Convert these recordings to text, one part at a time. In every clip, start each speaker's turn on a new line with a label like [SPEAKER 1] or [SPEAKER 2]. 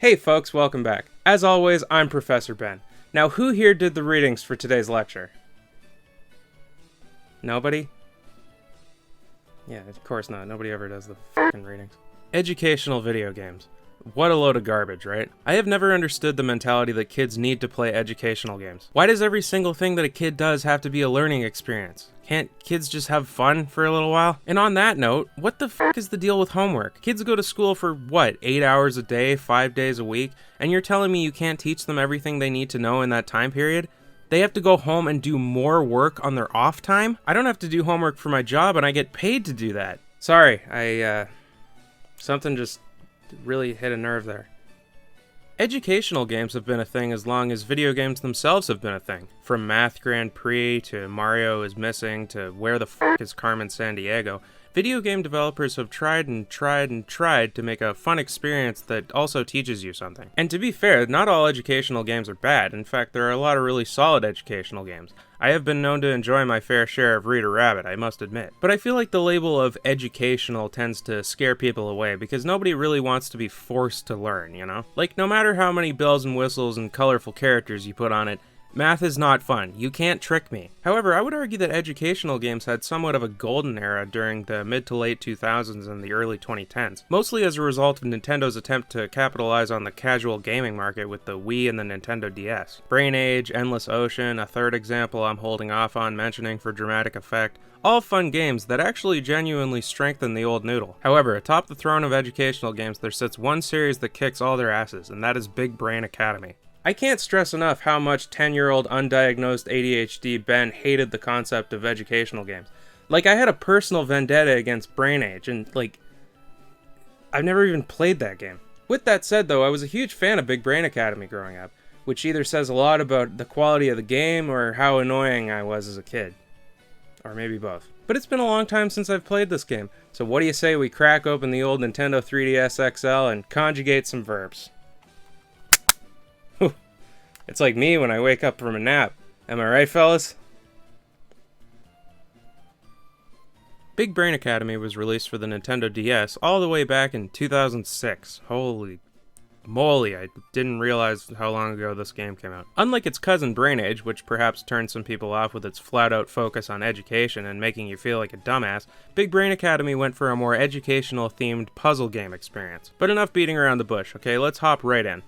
[SPEAKER 1] Hey folks, welcome back. As always, I'm Professor Ben. Now, who here did the readings for today's lecture? Nobody? Yeah, of course not. Nobody ever does the fucking readings. Educational video games. What a load of garbage, right? I have never understood the mentality that kids need to play educational games. Why does every single thing that a kid does have to be a learning experience? Can't kids just have fun for a little while? And on that note, what the fuck is the deal with homework? Kids go to school for what, 8 hours a day, 5 days a week? And you're telling me you can't teach them everything they need to know in that time period? They have to go home and do more work on their off time? I don't have to do homework for my job and I get paid to do that. Sorry, something just really hit a nerve there. Educational games have been a thing as long as video games themselves have been a thing. From Math Grand Prix to Mario is Missing to Where the Fuck is Carmen Sandiego, video game developers have tried to make a fun experience that also teaches you something. And to be fair, not all educational games are bad. In fact, there are a lot of really solid educational games. I have been known to enjoy my fair share of Reader Rabbit, I must admit. But I feel like the label of educational tends to scare people away because nobody really wants to be forced to learn, you know? Like, no matter how many bells and whistles and colorful characters you put on it, math is not fun. You can't trick me. However, I would argue that educational games had somewhat of a golden era during the mid to late 2000s and the early 2010s, mostly as a result of Nintendo's attempt to capitalize on the casual gaming market with the Wii and the Nintendo DS. Brain Age, Endless Ocean, a third example I'm holding off on mentioning for dramatic effect, all fun games that actually genuinely strengthen the old noodle. However, atop the throne of educational games there sits one series that kicks all their asses, and that is Big Brain Academy. I can't stress enough how much 10-year-old undiagnosed ADHD Ben hated the concept of educational games. Like, I had a personal vendetta against Brain Age, and, I've never even played that game. With that said, though, I was a huge fan of Big Brain Academy growing up, which either says a lot about the quality of the game or how annoying I was as a kid. Or maybe both. But it's been a long time since I've played this game, so what do you say we crack open the old Nintendo 3DS XL and conjugate some verbs? It's like me when I wake up from a nap. Am I right, fellas? Big Brain Academy was released for the Nintendo DS all the way back in 2006. Holy moly, I didn't realize how long ago this game came out. Unlike its cousin Brain Age, which perhaps turned some people off with its flat-out focus on education and making you feel like a dumbass, Big Brain Academy went for a more educational-themed puzzle game experience. But enough beating around the bush, okay? Let's hop right in.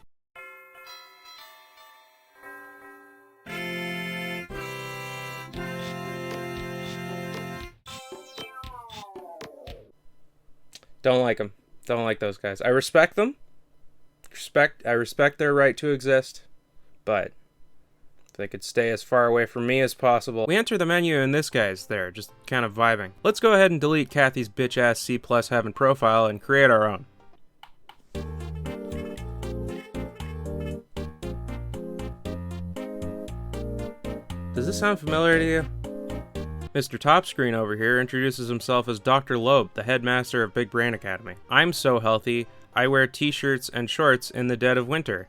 [SPEAKER 1] Don't like them. Don't like those guys. I respect them. I respect their right to exist. But if they could stay as far away from me as possible. We enter the menu and this guy's there, just kind of vibing. Let's go ahead and delete Kathy's bitch-ass C+ heaven profile and create our own. Does this sound familiar to you? Mr. Topscreen over here introduces himself as Dr. Loeb, the headmaster of Big Brain Academy. I'm so healthy, I wear t-shirts and shorts in the dead of winter.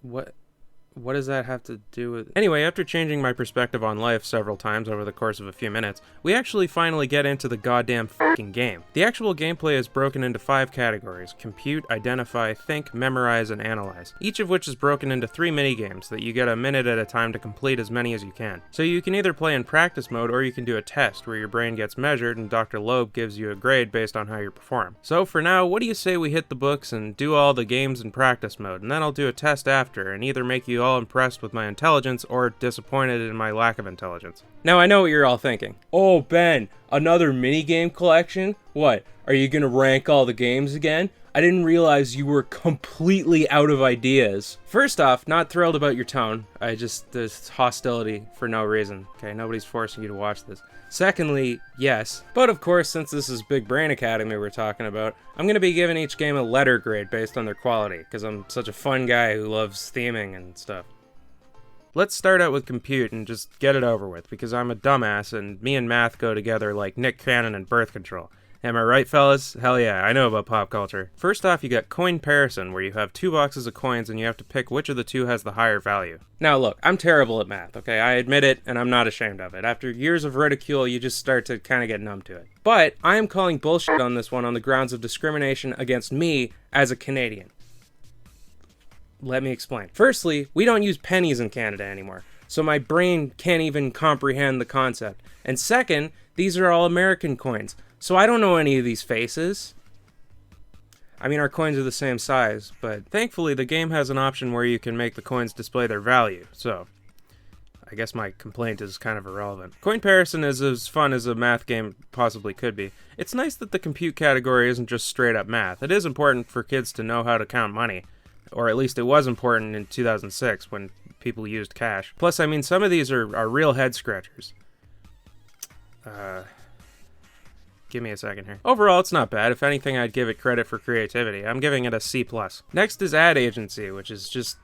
[SPEAKER 1] What does that have to do with... Anyway, after changing my perspective on life several times over the course of a few minutes, we actually finally get into the goddamn fucking game. The actual gameplay is broken into 5 categories: compute, identify, think, memorize, and analyze, each of which is broken into 3 minigames that you get a minute at a time to complete as many as you can. So you can either play in practice mode or you can do a test where your brain gets measured and Dr. Loeb gives you a grade based on how you perform. So for now, what do you say we hit the books and do all the games in practice mode, and then I'll do a test after and either make you all impressed with my intelligence or disappointed in my lack of intelligence. Now I know what you're all thinking. Oh Ben, another minigame collection? What, are you gonna rank all the games again? I didn't realize you were completely out of ideas. First off, not thrilled about your tone. There's hostility for no reason. Okay, nobody's forcing you to watch this. Secondly, yes. But of course, since this is Big Brain Academy we're talking about, I'm going to be giving each game a letter grade based on their quality, because I'm such a fun guy who loves theming and stuff. Let's start out with compute and just get it over with, because I'm a dumbass and me and math go together like Nick Cannon and birth control. Am I right, fellas? Hell yeah, I know about pop culture. First off, you got Coinparison, where you have 2 boxes of coins and you have to pick which of the 2 has the higher value. Now look, I'm terrible at math, okay? I admit it, and I'm not ashamed of it. After years of ridicule, you just start to kind of get numb to it. But I am calling bullshit on this one on the grounds of discrimination against me as a Canadian. Let me explain. Firstly, we don't use pennies in Canada anymore, so my brain can't even comprehend the concept. And second, these are all American coins, so I don't know any of these faces. I mean, our coins are the same size, but thankfully the game has an option where you can make the coins display their value, so I guess my complaint is kind of irrelevant. Coinparison is as fun as a math game possibly could be. It's nice that the compute category isn't just straight up math. It is important for kids to know how to count money, or at least it was important in 2006 when people used cash. Plus, I mean, some of these are real head scratchers. Give me a second here. Overall, it's not bad. If anything, I'd give it credit for creativity. I'm giving it a C+. Next is Ad Agency, which is just...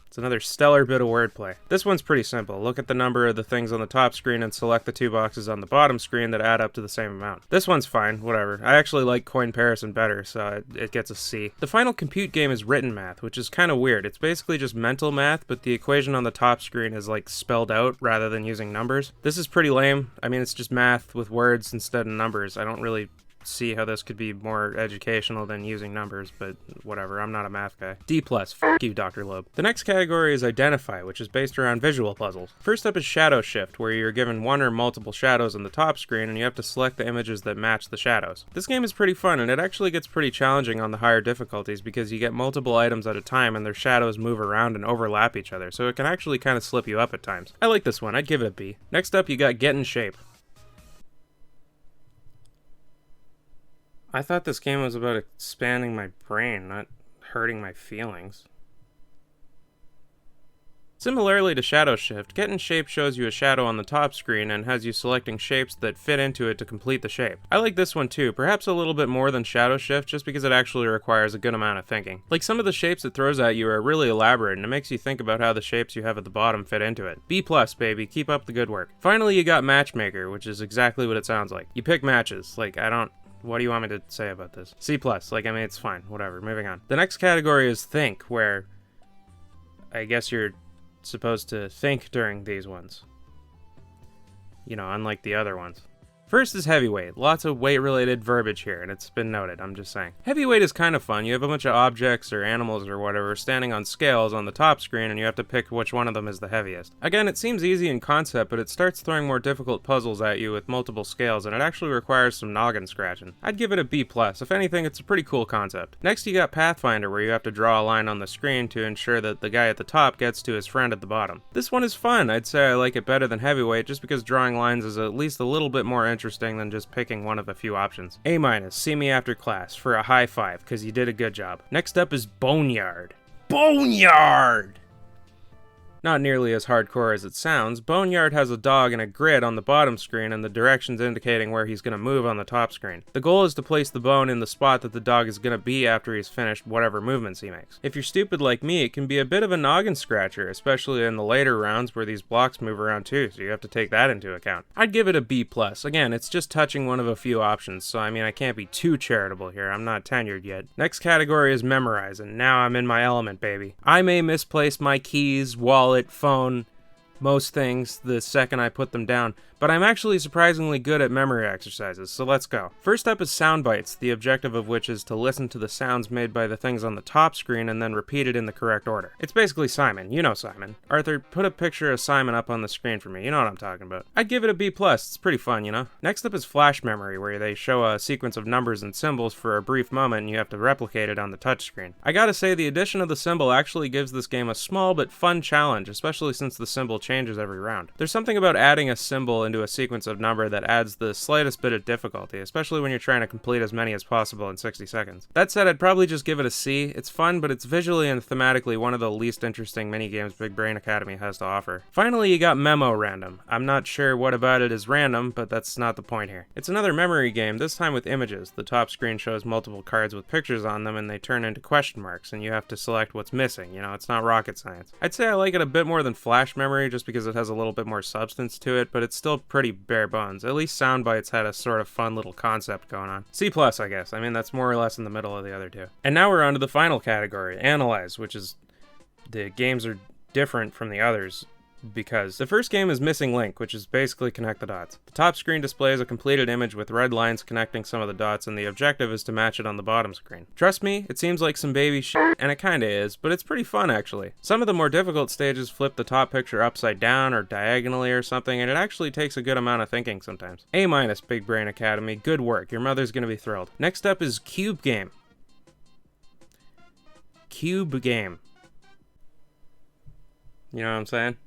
[SPEAKER 1] it's another stellar bit of wordplay. This one's pretty simple. Look at the number of the things on the top screen and select the 2 boxes on the bottom screen that add up to the same amount. This one's fine, whatever. I actually like Coinparison better, so it gets a C. The final compute game is Written Math, which is kind of weird. It's basically just mental math, but the equation on the top screen is like spelled out rather than using numbers. This is pretty lame. I mean, it's just math with words instead of numbers. I don't really see how this could be more educational than using numbers, but whatever, I'm not a math guy. D+, fuck you, Dr. Loeb. The next category is Identify, which is based around visual puzzles. First up is Shadow Shift, where you're given one or multiple shadows on the top screen and you have to select the images that match the shadows. This game is pretty fun, and it actually gets pretty challenging on the higher difficulties because you get multiple items at a time and their shadows move around and overlap each other, so it can actually kind of slip you up at times. I like this one, I'd give it a B. Next up, you got Get in Shape. I thought this game was about expanding my brain, not hurting my feelings. Similarly to Shadow Shift, Get in Shape shows you a shadow on the top screen and has you selecting shapes that fit into it to complete the shape. I like this one too, perhaps a little bit more than Shadow Shift just because it actually requires a good amount of thinking. Like, some of the shapes it throws at you are really elaborate and it makes you think about how the shapes you have at the bottom fit into it. B+, baby, keep up the good work. Finally, you got Matchmaker, which is exactly what it sounds like. You pick matches, what do you want me to say about this? C+, I mean, it's fine, whatever, moving on. The next category is Think, where I guess you're supposed to think during these ones. You know, unlike the other ones. First is Heavyweight. Lots of weight-related verbiage here, and it's been noted, I'm just saying. Heavyweight is kind of fun. You have a bunch of objects or animals or whatever standing on scales on the top screen, and you have to pick which one of them is the heaviest. Again, it seems easy in concept, but it starts throwing more difficult puzzles at you with multiple scales, and it actually requires some noggin scratching. I'd give it a B+. If anything, it's a pretty cool concept. Next, you got Pathfinder, where you have to draw a line on the screen to ensure that the guy at the top gets to his friend at the bottom. This one is fun. I'd say I like it better than Heavyweight, just because drawing lines is at least a little bit more interesting than just picking one of a few options. A-, see me after class for a high five, because you did a good job. Next up is Boneyard. Boneyard! Not nearly as hardcore as it sounds, Boneyard has a dog and a grid on the bottom screen and the directions indicating where he's going to move on the top screen. The goal is to place the bone in the spot that the dog is going to be after he's finished whatever movements he makes. If you're stupid like me, it can be a bit of a noggin scratcher, especially in the later rounds where these blocks move around too, so you have to take that into account. I'd give it a B+. Again, it's just touching one of a few options, so I mean, I can't be too charitable here. I'm not tenured yet. Next category is Memorize, and now I'm in my element, baby. I may misplace my keys, wallet, phone, most things the second I put them down, but I'm actually surprisingly good at memory exercises, so let's go. First up is Sound Bites, the objective of which is to listen to the sounds made by the things on the top screen and then repeat it in the correct order. It's basically Simon. You know Simon. Arthur, put a picture of Simon up on the screen for me. You know what I'm talking about. I'd give it a B+. It's pretty fun, you know? Next up is Flash Memory, where they show a sequence of numbers and symbols for a brief moment and you have to replicate it on the touchscreen. I gotta say, the addition of the symbol actually gives this game a small but fun challenge, especially since the symbol changes every round. There's something about adding a symbol into a sequence of number that adds the slightest bit of difficulty, especially when you're trying to complete as many as possible in 60 seconds. That said, I'd probably just give it a C. It's fun, but it's visually and thematically one of the least interesting minigames Big Brain Academy has to offer. Finally, you got Memo Random. I'm not sure what about it is random, but that's not the point here. It's another memory game, this time with images. The top screen shows multiple cards with pictures on them and they turn into question marks, and you have to select what's missing. You know, it's not rocket science. I'd say I like it a bit more than Flash Memory, just just because it has a little bit more substance to it, but it's still pretty bare bones. At least Soundbites had a sort of fun little concept going on. C+, I guess. I mean, that's more or less in the middle of the other two. And now we're on to the final category, Analyze, which is the games are different from the others because the first game is Missing Link, which is basically connect the dots. The top screen displays a completed image with red lines connecting some of the dots, and the objective is to match it on the bottom screen. Trust me, it seems like some baby shit, and it kinda is, but it's pretty fun actually. Some of the more difficult stages flip the top picture upside down or diagonally or something, and it actually takes a good amount of thinking sometimes. A-, Big Brain Academy, good work, your mother's gonna be thrilled. Next up is Cube Game. Cube Game. You know what I'm saying?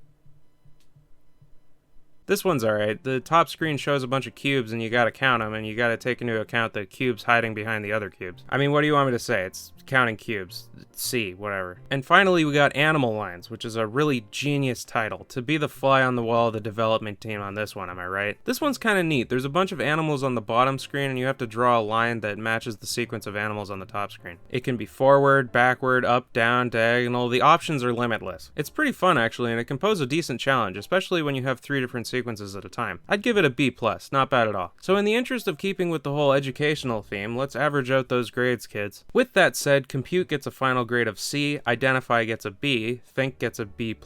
[SPEAKER 1] This one's alright. The top screen shows a bunch of cubes and you gotta count them, and you gotta take into account the cubes hiding behind the other cubes. I mean, what do you want me to say? It's counting cubes. C, whatever. And finally, we got Animal Lines, which is a really genius title. To be the fly on the wall of the development team on this one, am I right? This one's kinda neat. There's a bunch of animals on the bottom screen, and you have to draw a line that matches the sequence of animals on the top screen. It can be forward, backward, up, down, diagonal. The options are limitless. It's pretty fun, actually, and it can pose a decent challenge, especially when you have 3 different sequences at a time. I'd give it a B+, not bad at all. So in the interest of keeping with the whole educational theme, let's average out those grades, kids. With that said, Compute gets a final grade of C, Identify gets a B, Think gets a B+,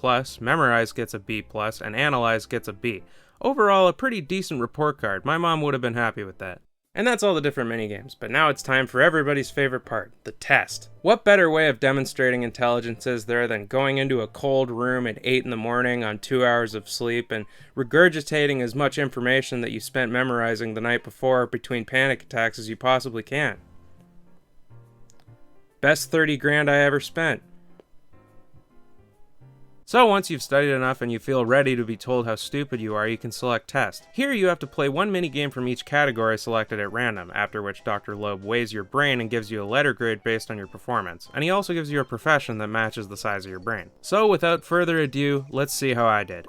[SPEAKER 1] Memorize gets a B+, and Analyze gets a B. Overall, a pretty decent report card. My mom would have been happy with that. And that's all the different minigames, but now it's time for everybody's favorite part, the test. What better way of demonstrating intelligence is there than going into a cold room at 8 in the morning on 2 hours of sleep and regurgitating as much information that you spent memorizing the night before between panic attacks as you possibly can? Best 30 grand I ever spent. So once you've studied enough and you feel ready to be told how stupid you are, you can select Test. Here you have to play one minigame from each category selected at random, after which Dr. Loeb weighs your brain and gives you a letter grade based on your performance. And he also gives you a profession that matches the size of your brain. So without further ado, let's see how I did.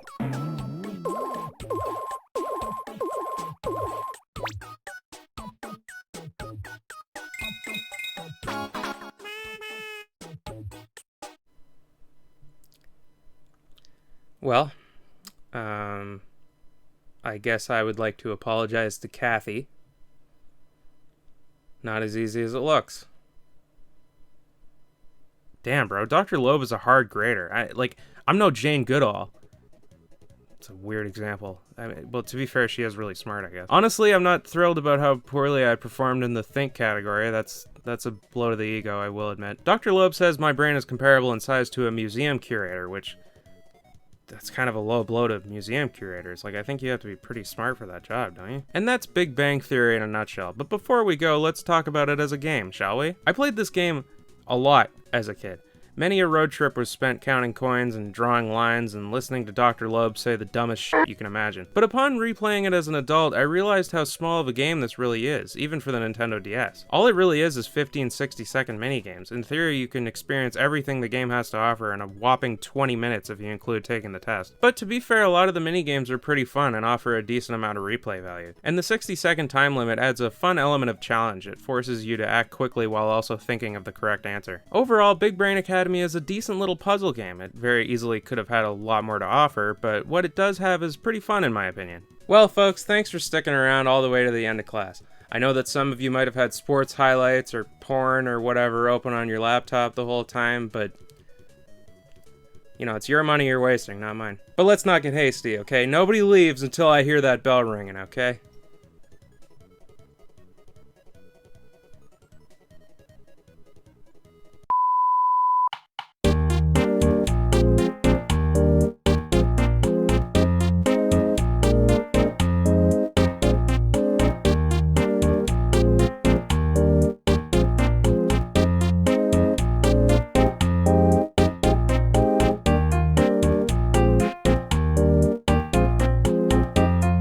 [SPEAKER 1] Well, I guess I would like to apologize to Kathy. Not as easy as it looks. Damn, bro, Dr. Loeb is a hard grader. I'm no Jane Goodall. It's a weird example. I mean, well, to be fair, she is really smart, I guess. Honestly, I'm not thrilled about how poorly I performed in the Think category. That's a blow to the ego, I will admit. Dr. Loeb says my brain is comparable in size to a museum curator, which... that's kind of a low blow to museum curators. I think you have to be pretty smart for that job, don't you? And that's Big Bang Theory in a nutshell. But before we go, let's talk about it as a game, shall we? I played this game a lot as a kid. Many a road trip was spent counting coins and drawing lines and listening to Dr. Loeb say the dumbest shit you can imagine. But upon replaying it as an adult, I realized how small of a game this really is, even for the Nintendo DS. All it really is 15, 60-second minigames. In theory, you can experience everything the game has to offer in a whopping 20 minutes if you include taking the test. But to be fair, a lot of the minigames are pretty fun and offer a decent amount of replay value. And the 60-second time limit adds a fun element of challenge. It forces you to act quickly while also thinking of the correct answer. Overall, Big Brain Academy is a decent little puzzle game. It very easily could have had a lot more to offer, but what it does have is pretty fun in my opinion. Well folks, thanks for sticking around all the way to the end of class. I know that some of you might have had sports highlights or porn or whatever open on your laptop the whole time, but you know, it's your money you're wasting, not mine. But let's not get hasty, okay? Nobody leaves until I hear that bell ringing, okay?